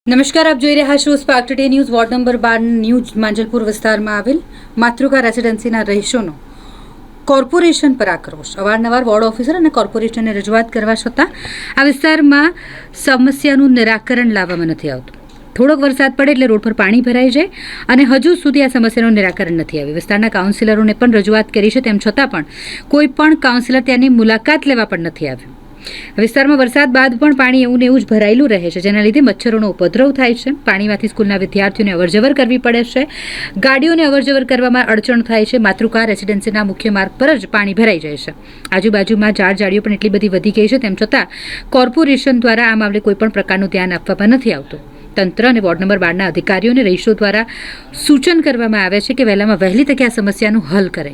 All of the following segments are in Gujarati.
નમસ્કાર, આપ જોઈ રહ્યા છો spark today news. Ward number 12 news Manjalpur વિસ્તારમાં આવેલ માતૃકા રેસિડેન્સીના રહીશોનો કોર્પોરેશન પર આક્રોશ. અવારનવાર વોર્ડ ઓફિસર અને કોર્પોરેશનને રજૂઆત કરવા છતાં આ વિસ્તારમાં સમસ્યાનું નિરાકરણ લાવવામાં નથી આવતું. થોડોક વરસાદ પડે એટલે રોડ પર પાણી ભરાઈ જાય અને હજુ સુધી આ સમસ્યાનું નિરાકરણ નથી આવ્યું. વિસ્તારના કાઉન્સિલરોને પણ રજૂઆત કરી છે, તેમ છતાં પણ કોઈ પણ કાઉન્સિલર ત્યાંની મુલાકાત લેવા પણ નથી આવ્યું. વિસ્તારમાં વરસાદ બાદ પણ પાણી એવું ને એવું જ ભરાયેલું રહે છે, જેના લીધે મચ્છરોનો ઉપદ્રવ થાય છે. પાણીમાંથી સ્કૂલના વિદ્યાર્થીઓને અવરજવર કરવી પડે છે, ગાડીઓને અવરજવર કરવામાં અડચણ થાય છે. માતૃકા રેસિડેન્સીના મુખ્ય માર્ગ પર જ પાણી ભરાઈ જાય છે. આજુબાજુમાં ઝાડીઓ પણ એટલી બધી વધી ગઈ છે, તેમ છતાં કોર્પોરેશન દ્વારા આ મામલે કોઈ પણ પ્રકારનું ધ્યાન આપવામાં નથી આવતું. તંત્ર અને વોર્ડ નંબર 12ના અધિકારીઓને રહીશો દ્વારા સૂચન કરવામાં આવે છે કે વહેલામાં વહેલી તકે આ સમસ્યાનું હલ કરે,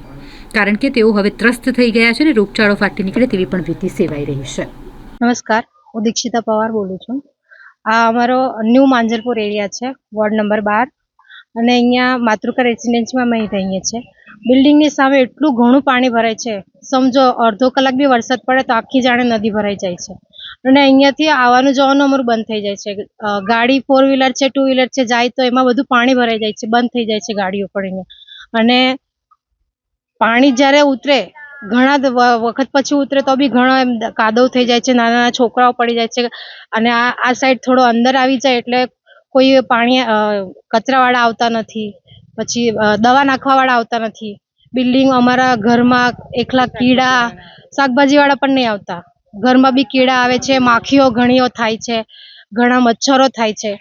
કારણ કે તેઓ હવે ત્રસ્ત થઈ ગયા છે અને રોગચાળો ફાટી નીકળે તેવી પણ ભીતિ સેવાઈ રહી છે. નમસ્કાર, હું દીક્ષિતા પવાર બોલું છું. આ અમારો ન્યૂ માંજલપુર એરિયા છે, વોર્ડ નંબર 12, અને અહીંયા માતૃકા રેસિડેન્સીમાં અમે રહીએ છીએ. બિલ્ડિંગની સામે એટલું ઘણું પાણી ભરાય છે, સમજો અડધો કલાક બી વરસાદ પડે તો આખી જાણે નદી ભરાઈ જાય છે. અને અહીંયાથી આવવાનું જવાનું અમારું બંધ થઈ જાય છે. ગાડી 4 વ્હીલર છે, 2 વ્હીલર છે, જાય તો એમાં બધું પાણી ભરાઈ જાય છે, બંધ થઈ જાય છે ગાડીઓ પણ અહીંયા. અને પાણી જ્યારે ઉતરે, ઘણા વખત પછી ઉતરે તો બી ઘણો એમ કાદવ થઈ જાય છે, નાના નાના છોકરાઓ પડી જાય છે. અને આ સાઈડ થોડો અંદર આવી જાય એટલે કોઈ પાણી કચરાવાળા આવતા નથી, પછી દવા નાખવાવાળા આવતા નથી. બિલ્ડિંગ અમારા ઘરમાં એકલા કીડા, શાકભાજીવાળા પણ નહીં આવતા. ઘરમાં બી કીડા આવે છે, માખીઓ ઘણીઓ થાય છે, ઘણા મચ્છરો થાય છે.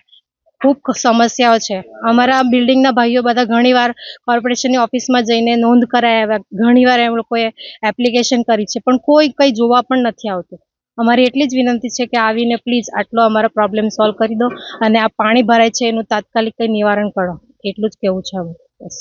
ખૂબ સમસ્યાઓ છે. અમારા બિલ્ડિંગના ભાઈઓ બધા ઘણીવાર કોર્પોરેશનની ઓફિસમાં જઈને નોંધ કરાવ્યા, ઘણીવાર એમ લોકોએ એપ્લિકેશન કરી છે, પણ કોઈ કંઈ જોવા પણ નથી આવતું. અમારી એટલી જ વિનંતી છે કે આવીને પ્લીઝ આટલો અમારો પ્રોબ્લેમ સોલ્વ કરી દો અને આ પાણી ભરાય છે એનું તાત્કાલિક કંઈ નિવારણ કરો, એટલું જ કહેવું છે. બસ.